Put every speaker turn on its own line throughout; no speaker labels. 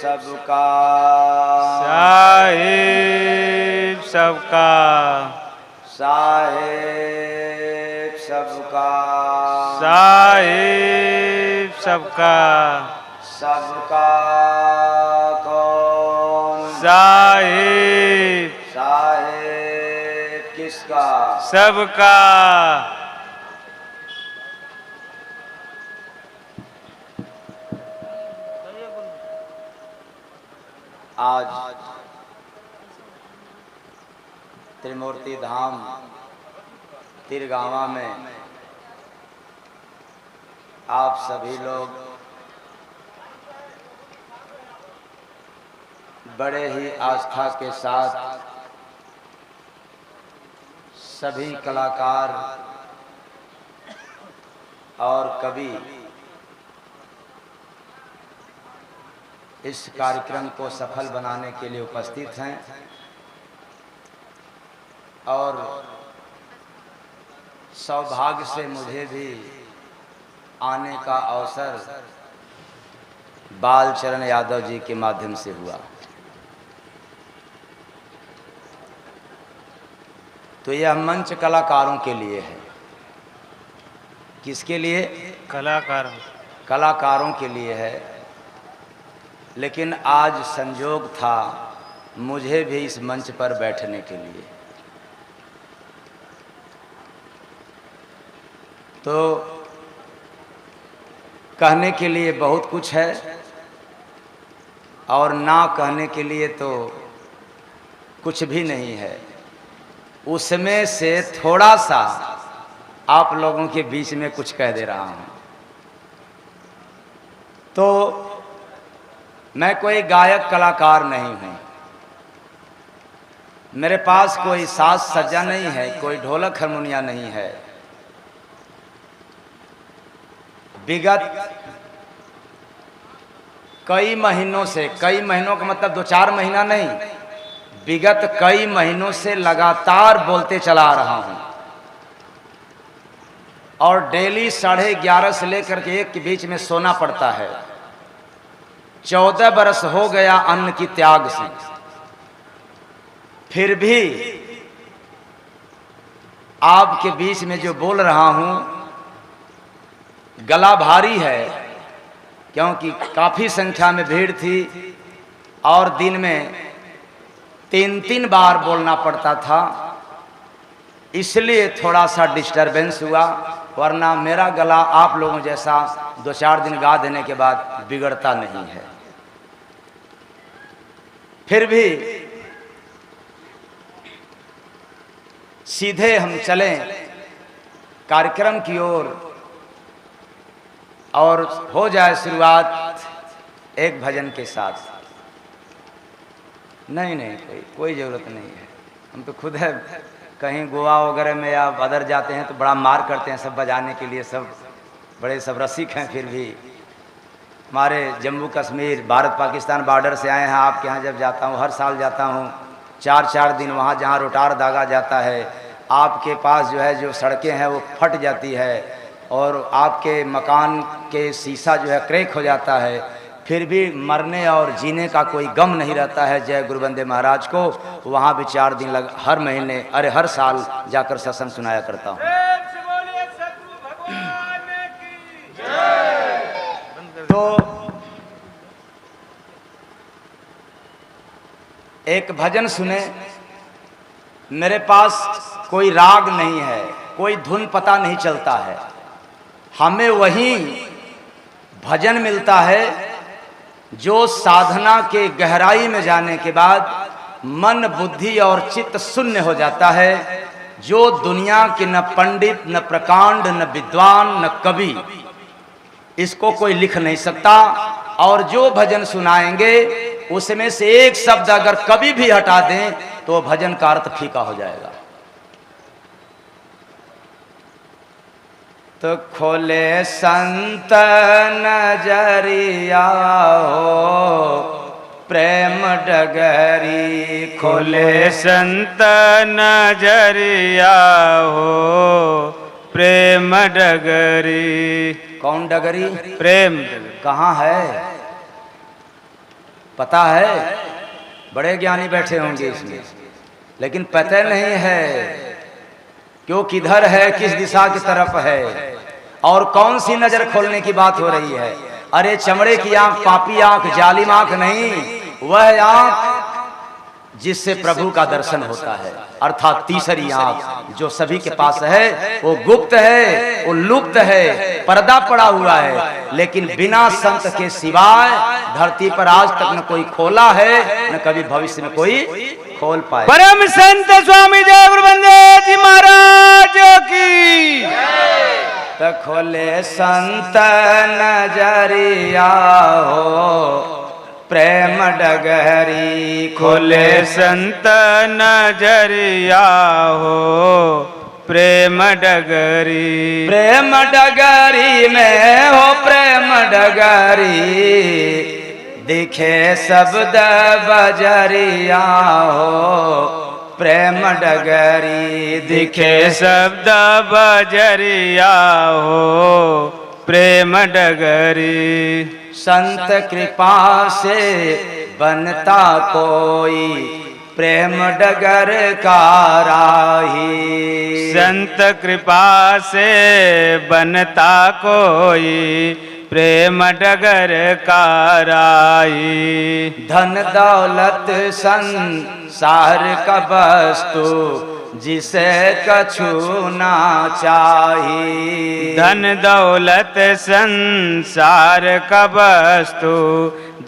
सबका,
साहेब सबका,
साहेब सबका,
साहेब सबका,
सबका कौन?
साहेब
साहेब किसका?
सबका।
आज त्रिमूर्ति धाम तिरगावा में आप सभी लोग बड़े ही आस्था के साथ सभी कलाकार और कवि इस कार्यक्रम को सफल बनाने के लिए उपस्थित हैं और सौभाग्य से मुझे भी आने का अवसर बालचरण यादव जी के माध्यम से हुआ। तो यह मंच कलाकारों के लिए है। किसके लिए? कलाकारों के लिए है। लेकिन आज संयोग था मुझे भी इस मंच पर बैठने के लिए। तो कहने के लिए बहुत कुछ है और ना कहने के लिए तो कुछ भी नहीं है। उसमें से थोड़ा सा आप लोगों के बीच में कुछ कह दे रहा हूं। तो मैं कोई गायक कलाकार नहीं हूं, मेरे पास कोई साज सज्जा नहीं है, कोई ढोलक हारमोनिया नहीं है। विगत कई महीनों से, कई महीनों का मतलब 2-4 महीना नहीं, विगत कई महीनों से लगातार बोलते चला आ रहा हूं और डेली 11:30 से लेकर के 1 के बीच में सोना पड़ता है। 14 बरस हो गया अन्न की त्याग से, फिर भी आपके बीच में जो बोल रहा हूं गला भारी है, क्योंकि काफी संख्या में भीड़ थी और दिन में 3-3 बार बोलना पड़ता था, इसलिए थोड़ा सा डिस्टरबेंस हुआ। वरना मेरा गला आप लोगों जैसा 2-4 दिन गा देने के बाद बिगड़ता नहीं है। फिर भी सीधे हम चलें कार्यक्रम की ओर और हो जाए शुरुआत एक भजन के साथ। नहीं कोई ज़रूरत नहीं है। हम तो खुद है कहीं गोवा वगैरह में या अदर जाते हैं तो बड़ा मार करते हैं सब बजाने के लिए, सब बड़े सब रसिक हैं। फिर भी हमारे जम्मू कश्मीर भारत पाकिस्तान बॉर्डर से आए हैं। आपके यहाँ जब जाता हूँ, हर साल जाता हूँ, 4-4 दिन वहाँ जहाँ रोटार दागा जाता है, आपके पास जो है जो सड़कें हैं वो फट जाती है और आपके मकान के शीशा जो है क्रैक हो जाता है, फिर भी मरने और जीने का कोई गम नहीं रहता है। जय गुरु वंदे महाराज को वहाँ भी 4 दिन हर महीने, अरे हर साल जाकर सत्संग सुनाया करता हूँ। तो एक भजन सुने। मेरे पास कोई राग नहीं है, कोई धुन पता नहीं चलता है। हमें वही भजन मिलता है जो साधना के गहराई में जाने के बाद मन, बुद्धि और चित्त शून्य हो जाता है, जो दुनिया के न पंडित, न प्रकांड, न विद्वान, न कवि इसको कोई लिख नहीं सकता। और जो भजन सुनाएंगे उसमें से एक शब्द अगर कभी भी हटा दें तो भजन का अर्थ फीका हो जाएगा। तो खोले संत नजरिया हो प्रेम डगरी,
खोले संत नजरिया हो प्रेम डगरी।
कौन डगरी?
प्रेम डगरी।
कहाँ है? पता है बड़े ज्ञानी बैठे होंगे इसमें, लेकिन पता नहीं है क्यों किधर है, किस दिशा की तरफ है और कौन सी नजर खोलने की बात हो रही है। अरे चमड़े की आंख, पापी आंख, जालिम आंख नहीं, वह आंख जिससे प्रभु का दर्शन होता है, अर्थात तीसरी आंख जो सभी के पास है, वो गुप्त है, वो लुप्त है, पर्दा पड़ा हुआ है, लेकिन बिना संत के सिवाय धरती पर आज तक न कोई खोला है न कभी भविष्य में कोई खोल पाए।
परम संत स्वामी जय गुरुबंदे जी महाराज की।
तो खोले संत नजरिया हो प्रेम डगरी,
खोले संत नजरिया हो प्रेम डगरी,
प्रेम डगरी में हो प्रेम डगरी, दिखे शब्द बजरिया हो प्रेम डगरी,
दिखे शब्द बजरिया हो प्रेम डगरी।
संत कृपा से बनता कोई प्रेम डगर का राही,
संत कृपा से बनता कोई प्रेम डगर का राही।
धन दौलत संसार का वस्तु जिसे कछु ना चाहिए,
धन दौलत संसार का वस्तु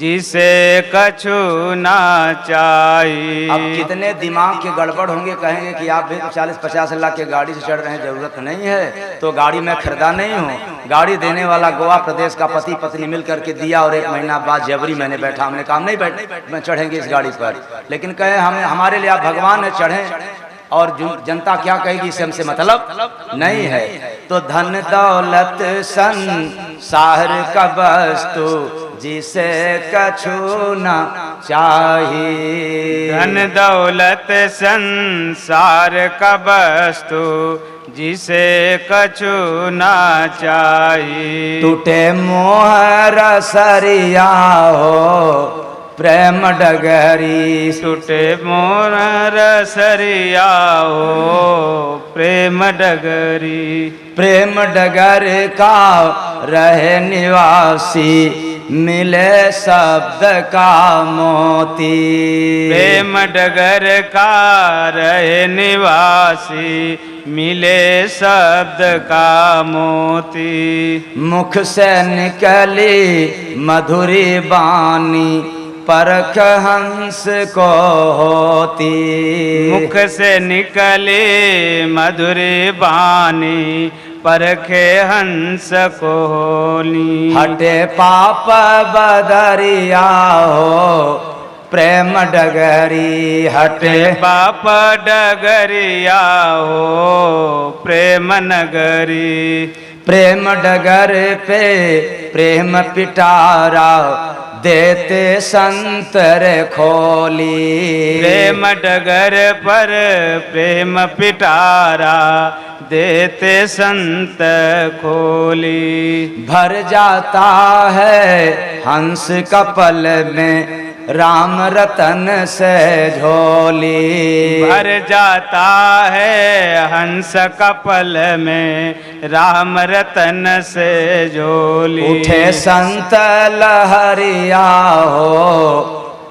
जिसे कछु ना चाहिए।
अब कितने दिमाग के गड़बड़ होंगे, कहेंगे कि आप भी 40-50 लाख की गाड़ी से चढ़ रहे हैं, जरूरत नहीं है तो गाड़ी मैं खरीदा नहीं हूँ, गाड़ी देने वाला गोवा प्रदेश का पति पत्नी मिल करके दिया और 1 महीना बाद जबरी मैंने बैठा, हमने कहा नहीं बैठ मैं चढ़ेंगे इस गाड़ी पर, लेकिन कहे हमारे लिए आप भगवान है, चढ़े और जनता क्या कहेगी इससे हमसे मतलब नहीं है। तो धन दौलत संसार का वस्तु जिसे कछु ना चाहिए,
धन दौलत संसार का वस्तु जिसे कछु ना चाहिए।
टूटे मोह रसरिया हो प्रेम डगरी,
टूटे मोर रसरिया हो प्रेम डगरी,
प्रेम डगर का रहे निवासी मिले शब्द का मोती,
प्रेम डगर का रहे निवासी मिले शब्द का मोती।
मुख से निकली मधुरी बानी परख हंस को होती,
मुख से निकले मधुरी बानी परखे हंस को होली।
हटे पाप बदरिया हो प्रेम डगरी, हटे
पाप डगरिया हो प्रेम नगरी,
प्रेम डगर पे प्रेम पिटारा देते संतर खोली,
प्रेम डगर पर प्रेम पिटारा देते संत खोली।
भर जाता है हंस कपल में राम रतन से झोली,
भर जाता है हंस कपल में राम रतन से झोली।
उठे संत लहरिया हो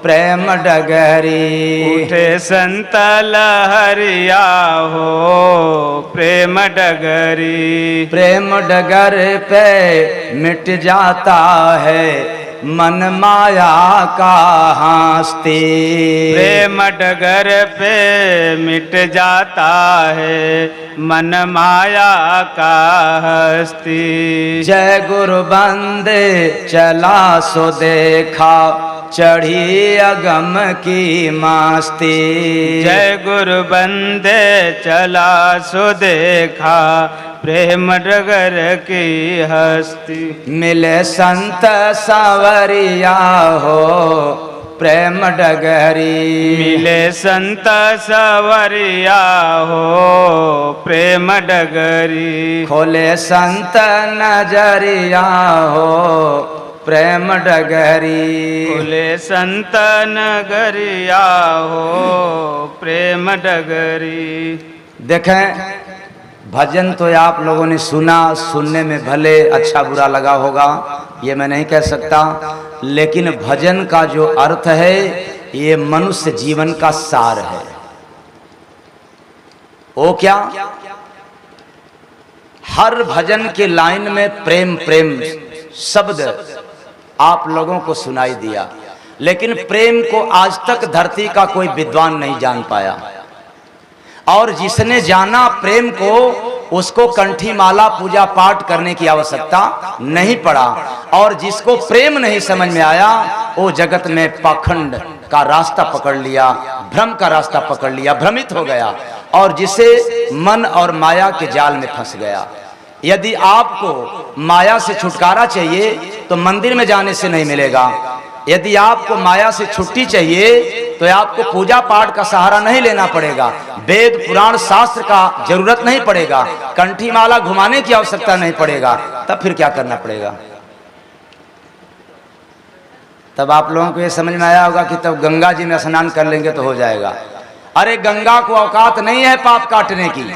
प्रेम डगरी,
उठे संत लहरिया हो प्रेम डगरी,
प्रेम डगर पे मिट जाता है मन माया का हस्ती,
प्रेम डगर पे मिट जाता है मन माया का हस्ती।
जय गुरु बंदे चला सो देखा चढ़ी अगम की मस्ती,
जय गुरु बंदे चला सो देखा प्रेम डगर की हस्ती।
मिले संत सावरिया हो प्रेम डगरी,
मिले संत सवरिया हो प्रेम डगरी,
खोले संत नजरिया हो प्रेम डगरी।
खुले संत नगरिया हो प्रेम डगरी।
देखें, भजन तो आप लोगों ने सुना, सुनने में भले अच्छा बुरा लगा होगा, ये मैं नहीं कह सकता, लेकिन भजन का जो अर्थ है ये मनुष्य जीवन का सार है। वो क्या? हर भजन के लाइन में प्रेम प्रेम शब्द आप लोगों को सुनाई दिया, लेकिन प्रेम को आज तक धरती का कोई विद्वान नहीं जान पाया, और जिसने जाना प्रेम को उसको कंठी माला पूजा पाठ करने की आवश्यकता नहीं पड़ा, और जिसको प्रेम नहीं समझ में आया वो जगत में पाखंड का रास्ता पकड़ लिया, भ्रम का रास्ता पकड़ लिया, भ्रमित हो गया, और जिसे मन और माया के जाल में फंस गया। यदि आपको माया से छुटकारा चाहिए तो मंदिर में जाने से नहीं मिलेगा। यदि आपको माया से छुट्टी चाहिए तो आपको पूजा पाठ का सहारा नहीं लेना पड़ेगा, वेद पुराण शास्त्र का जरूरत नहीं पड़ेगा, कंठी माला घुमाने की आवश्यकता नहीं पड़ेगा। तब फिर क्या करना पड़ेगा? तब आप लोगों को ये समझ में आया होगा कि तब गंगा जी में स्नान कर लेंगे तो हो जाएगा। अरे गंगा को औकात नहीं है पाप काटने की।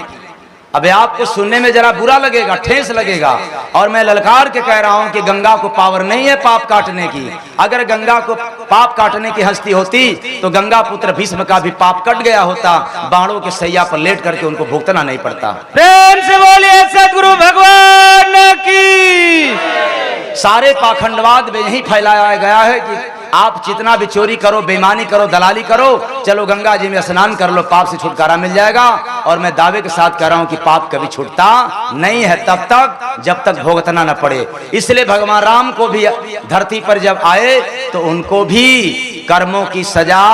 अबे आपको सुनने में जरा बुरा लगेगा, ठेस लगेगा, और मैं ललकार के कह रहा हूं कि गंगा को पावर नहीं है पाप काटने की। अगर गंगा को पाप काटने की हस्ती होती तो गंगा पुत्र भीष्म का भी पाप कट गया होता, बाणों के सैया पर लेट करके उनको भुगतना नहीं पड़ता।
प्रेम से बोलिए सदगुरु भगवान की।
सारे पाखंडवाद में यही फैलाया गया है कि आप जितना भी चोरी करो, बेईमानी करो, दलाली करो, चलो गंगा जी में स्नान कर लो, पाप से छुटकारा मिल जाएगा। और मैं दावे के साथ कह रहा हूं कि पाप कभी छूटता नहीं है तब तक जब तक भुगतना न पड़े। इसलिए भगवान राम को भी धरती पर जब आए तो उनको भी कर्मों की सजा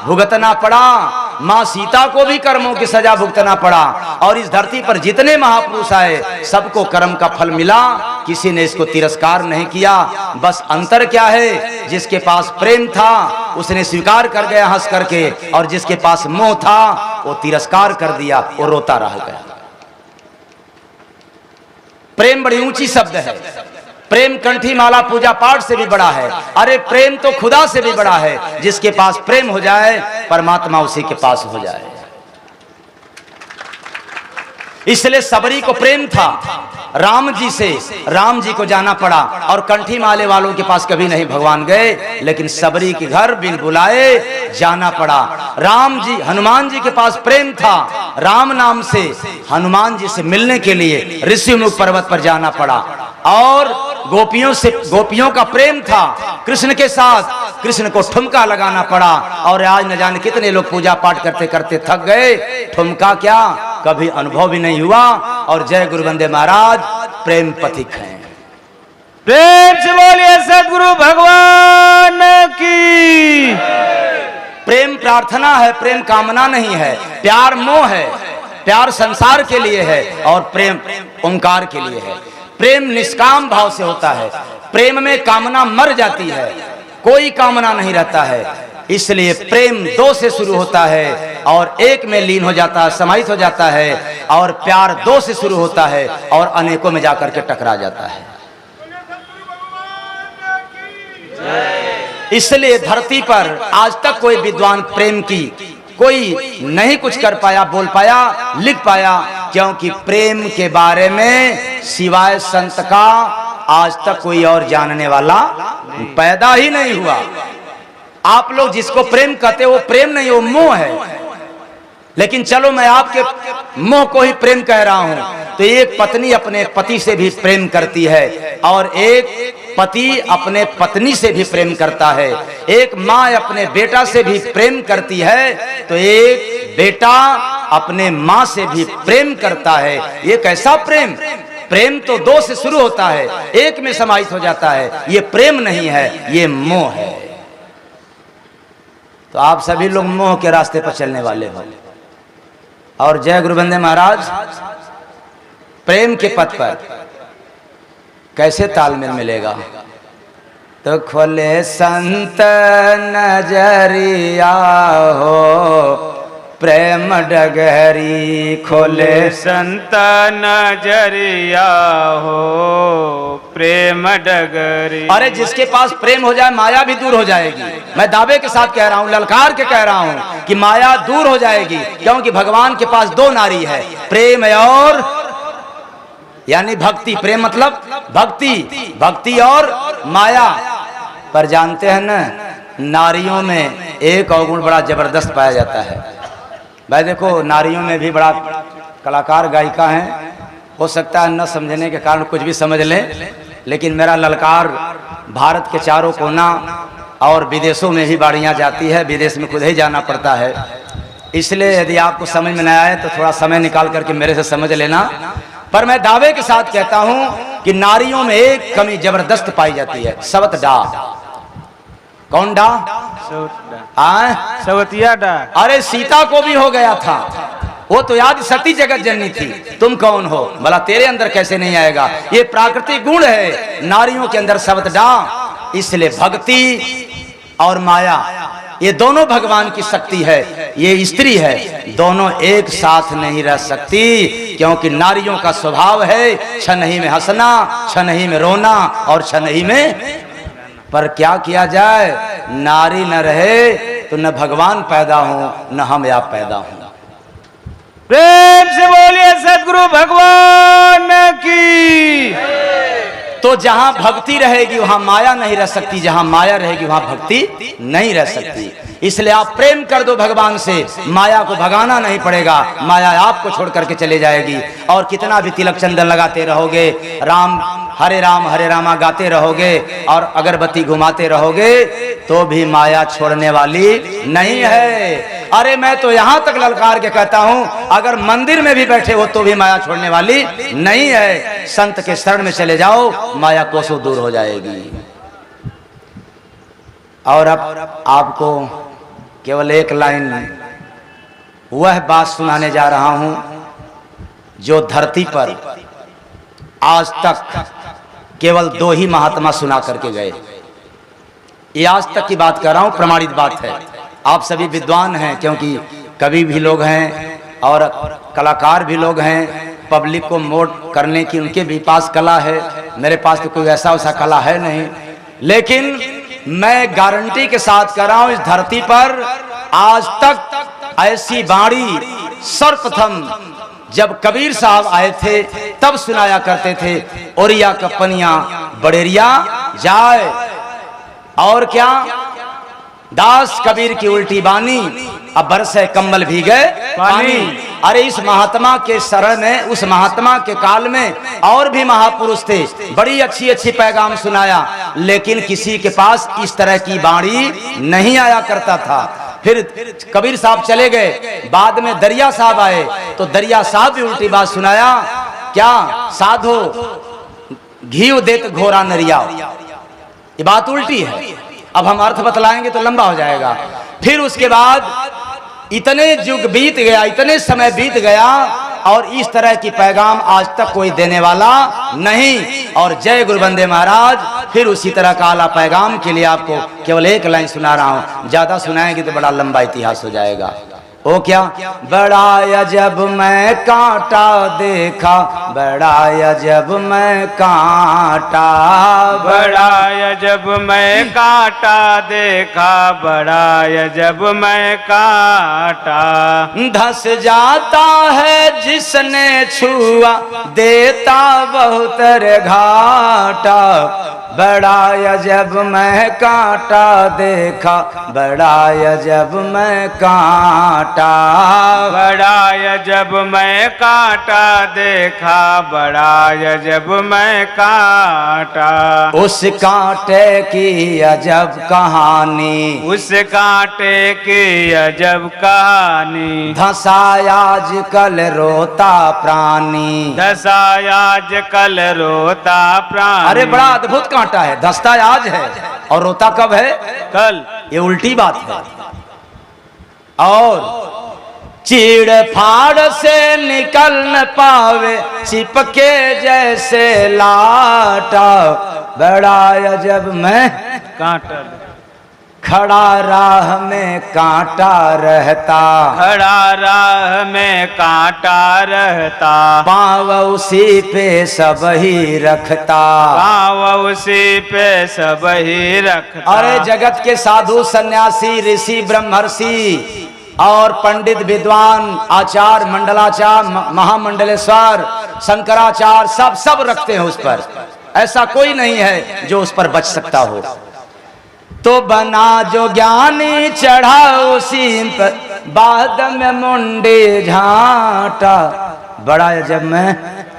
भुगतना पड़ा, माँ सीता को भी कर्मों की सजा भुगतना पड़ा, और इस धरती पर जितने महापुरुष आए सबको कर्म का फल मिला, किसी ने इसको तिरस्कार नहीं किया। बस अंतर क्या है? जिसके पास प्रेम था उसने स्वीकार कर गया हंस करके, और जिसके पास मोह था वो तिरस्कार कर दिया, वो रोता रह गया। प्रेम बड़ी ऊंची शब्द है। प्रेम कंठी माला पूजा पाठ से भी बड़ा है। अरे प्रेम तो खुदा से भी बड़ा है। जिसके पास प्रेम हो जाए परमात्मा उसी के पास हो जाए। इसलिए सबरी को प्रेम था राम जी से, राम जी को जाना पड़ा, और कंठी माले वालों के पास कभी नहीं भगवान गए, लेकिन सबरी के घर बिन बुलाए जाना पड़ा। राम जी, हनुमान जी के पास प्रेम था, राम नाम से हनुमान जी से मिलने के लिए ऋषिमुख पर्वत पर जाना पड़ा। और गोपियों से, गोपियों का प्रेम था कृष्ण के साथ, कृष्ण को ठुमका लगाना पड़ा। और आज न जाने कितने लोग पूजा पाठ करते करते थक गए, ठुमका क्या कभी अनुभव भी नहीं हुआ। और जय गुरु वंदे महाराज प्रेम पथिक हैं।
प्रेम से बोलिए सदगुरु भगवान की।
प्रेम प्रार्थना है, प्रेम कामना नहीं है। प्यार मोह है, प्यार संसार के लिए है, और प्रेम ओंकार के लिए है। प्रेम निष्काम भाव से होता है। प्रेम में कामना मर जाती है, कोई कामना नहीं रहता है। इसलिए प्रेम दो से शुरू होता है और एक में लीन हो जाता है, समाहित हो जाता है। और प्यार दो से शुरू होता है और अनेकों में जाकर के टकरा जाता है। इसलिए धरती पर आज तक कोई विद्वान प्रेम की कोई नहीं कुछ कर पाया, बोल पाया, लिख पाया, क्योंकि प्रेम के बारे में सिवाय संत का आज तक कोई और जानने वाला पैदा ही नहीं हुआ। आप लोग जिसको प्रेम कहते हो वो प्रेम नहीं, वो मोह है। लेकिन चलो मैं आपके मोह को ही प्रेम कह रहा हूं। तो एक पत्नी अपने पति से भी प्रेम करती है, और एक पति अपने पत्नी से भी प्रेम करता है। एक माँ अपने बेटा से भी प्रेम करती है, तो एक बेटा अपने माँ से भी प्रेम करता है। ये कैसा प्रेम? प्रेम तो दो से शुरू होता है, एक में समाहित हो जाता है। ये प्रेम नहीं है, ये मोह है। तो आप सभी लोग मोह के रास्ते पर चलने वाले हो। और जय गुरु वंदे महाराज प्रेम के पथ पर कैसे तालमेल मिलेगा? तो खोले संत नजरिया हो प्रेम डगहरी खोले
संत नजरिया हो प्रेम डगरी।
अरे जिसके पास प्रेम हो जाए माया भी दूर हो जाएगी। मैं दावे के साथ कह रहा हूं, ललकार के कह रहा हूं कि माया दूर हो जाएगी, क्योंकि भगवान के पास दो नारी है, प्रेम और यानी भक्ति। प्रेम मतलब भक्ति, भक्ति और माया। पर जानते हैं ना, नारियों में एक अवगुण बड़ा जबरदस्त पाया जाता है। भाई देखो, नारियों में भी बड़ा कलाकार गायिका हैं, हो सकता है न समझने के कारण कुछ भी समझ लें, लेकिन मेरा ललकार भारत के चारों कोना और विदेशों में भी बाड़ियाँ जाती है, विदेश में खुद ही जाना पड़ता है। इसलिए यदि आपको समझ में न आए तो थोड़ा समय निकाल करके मेरे से समझ लेना। पर मैं दावे के साथ कहता हूं कि नारियों में एक कमी जबरदस्त पाई जाती है, सवत डा। कौन डा?
सवतिया डा।
अरे सीता को भी हो गया था, वो तो याद सती जगत जननी थी, तुम कौन हो भला, तेरे अंदर कैसे नहीं आएगा? ये प्राकृतिक गुण है नारियों के अंदर, सवत डा। इसलिए भक्ति और माया ये दोनों भगवान की शक्ति है, ये स्त्री है, दोनों एक साथ नहीं रह सकती, क्योंकि नारियों का स्वभाव है छनही में हंसना, छनही में रोना और छनही में। पर क्या किया जाए, नारी न रहे तो न भगवान पैदा हो न हम आप पैदा हो।
प्रेम से बोलिए सदगुरु भगवान की।
तो जहां भक्ति रहेगी वहां माया नहीं रह सकती, जहां माया रहेगी वहां भक्ति नहीं रह सकती। इसलिए आप प्रेम कर दो भगवान से, माया को भगाना नहीं पड़ेगा, माया आपको छोड़ करके चले जाएगी। और कितना भी तिलक चंदन लगाते रहोगे, राम हरे रामा गाते रहोगे और अगरबत्ती घुमाते रहोगे, तो भी माया छोड़ने वाली नहीं है। अरे मैं तो यहां तक ललकार के कहता हूं, अगर मंदिर में भी बैठे हो तो भी माया छोड़ने वाली नहीं है। संत के शरण में चले जाओ, माया कोसों दूर हो जाएगी। और अब आपको केवल एक लाइन वह बात सुनाने जा रहा हूं जो धरती पर आज तक केवल दो ही महात्मा सुना करके गए। ये आज तक की बात कर रहा हूं, प्रमाणित बात है। आप सभी विद्वान हैं, क्योंकि कवि भी लोग हैं और कलाकार भी लोग हैं, पब्लिक को मोट करने की उनके भी पास कला है। मेरे पास तो कोई ऐसा वैसा कला है नहीं, लेकिन मैं गारंटी के साथ कह रहा हूं, इस धरती पर आज तक ऐसी बाणी सर्वप्रथम जब कबीर साहब आए थे तब सुनाया करते थे, ओरिया कपनिया बड़ेरिया जाए। और क्या, दास कबीर की उल्टी बानी, अब बरसे कंबल भीगे पानी। अरे इस महात्मा के शरण में, उस महात्मा के काल में और भी महापुरुष थे, बड़ी अच्छी अच्छी पैगाम सुनाया, लेकिन किसी के पास इस तरह की बाणी नहीं आया करता था। फिर कबीर साहब चले गए, बाद में दरिया साहब आए, तो दरिया साहब भी उल्टी बात सुनाया। क्या, साधो घी देत घोरा नरिया, ये बात उल्टी है। अब हम अर्थ बतलाएंगे तो लंबा हो जाएगा। फिर उसके बाद इतने युग बीत गया, इतने समय बीत गया, और इस तरह की पैगाम आज तक कोई देने वाला नहीं। और जय गुरु बंदे महाराज, फिर उसी तरह का आला पैगाम के लिए आपको केवल एक लाइन सुना रहा हूं, ज्यादा सुनाएंगे तो बड़ा लंबा इतिहास हो जाएगा। ओ क्या, बड़ा अजब मैं कांटा देखा, बड़ा अजब मैं कांटा,
बड़ा अजब मैं कांटा देखा, बड़ा अजब मैं कांटा।
धस जाता है जिसने छुआ, देता बहुत घाटा, बड़ा अजब मैं कांटा देखा, बड़ा अजब मैं कांटा,
बड़ा अजब मैं कांटा देखा, बड़ा अजब मैं कांटा।
उस कांटे की अजब कहानी,
उस कांटे की अजब कहानी,
धसाया आजकल रोता प्राणी,
धसाया आजकल रोता प्राणी।
अरे बड़ा अद्भुत कांटा है, धसता आज है और रोता कब है?
कल।
ये उल्टी बात है। और चीड़ फाड़ से निकल न पावे, चिपके जैसे लाटा, बड़ा अजब मैं
कांटा।
खड़ा राह में कांटा रहता,
खड़ा राह में कांटा रहता,
पाँव उसी पे सब ही रखता,
पाँव उसी पे सब ही रखता।
अरे जगत के साधु सन्यासी ऋषि ब्रह्मर्षि और पंडित विद्वान आचार मंडलाचार महामंडलेश्वर शंकराचार्य सब रखते हैं उस पर। ऐसा कोई नहीं है जो उस पर बच सकता हो। तो बना जो ज्ञानी चढ़ा उसी पर, बाद में मुंडे झांटा, बड़ा जब मैं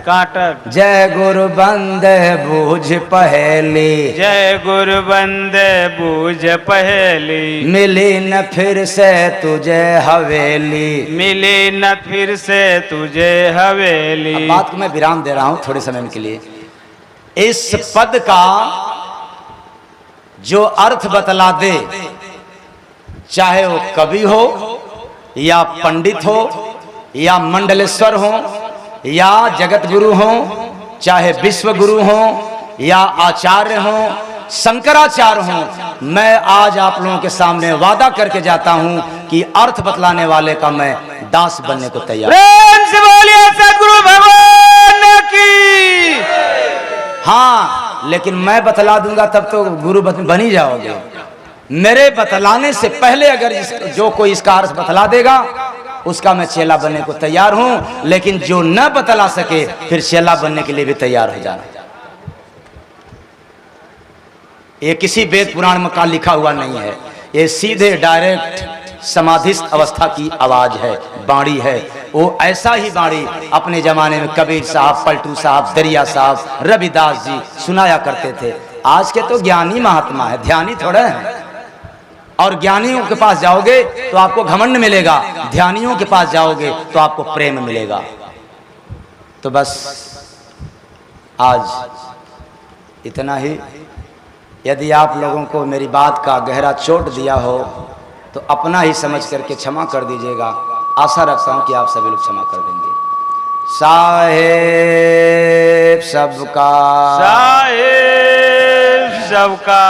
कांटा।
जय गुरु बंदे बूझ पहेली,
जय गुरु बंदे बूझ पहेली,
मिली न फिर से तुझे हवेली,
मिली न फिर से तुझे हवेली।
अब बात को मैं विराम दे रहा हूं थोड़े समय के लिए। इस पद का जो अर्थ बतला दे, चाहे वो कवि हो या पंडित हो या मंडलेश्वर हो या जगत गुरु हो, चाहे विश्व गुरु हो या आचार्य हो, शंकराचार्य हो, मैं आज आप लोगों के सामने वादा करके जाता हूं कि अर्थ बतलाने वाले का मैं दास बनने को तैयार।
प्रेम से बोलिए सद्गुरु भगवान की।
हाँ, लेकिन मैं बतला दूंगा तब तो गुरु बन ही जाओगे। मेरे बतलाने से पहले अगर जो कोई इसका अर्थ बतला देगा उसका मैं चेला बनने को तैयार हूं, लेकिन जो न बतला सके फिर चेला बनने के लिए भी तैयार हो जाना। ये किसी वेद पुराण में का लिखा हुआ नहीं है, ये सीधे डायरेक्ट समाधिस्थ अवस्था की आवाज है, बाणी है। वो ऐसा ही बाणी अपने जमाने में कबीर साहब, पलटू साहब, दरिया साहब, रविदास जी सुनाया करते थे। आज के तो ज्ञानी महात्मा है, ध्यानी थोड़े हैं। और ज्ञानियों के पास जाओगे तो आपको घमंड मिलेगा, ध्यानियों के पास जाओगे तो आपको प्रेम मिलेगा। तो बस आज इतना ही। यदि आप लोगों को मेरी बात का गहरा चोट दिया हो तो अपना ही समझ करके क्षमा कर दीजिएगा। आशा रखता हूं कि आप सभी लोग क्षमा कर देंगे। साहेब सबका,
साहेब सबका।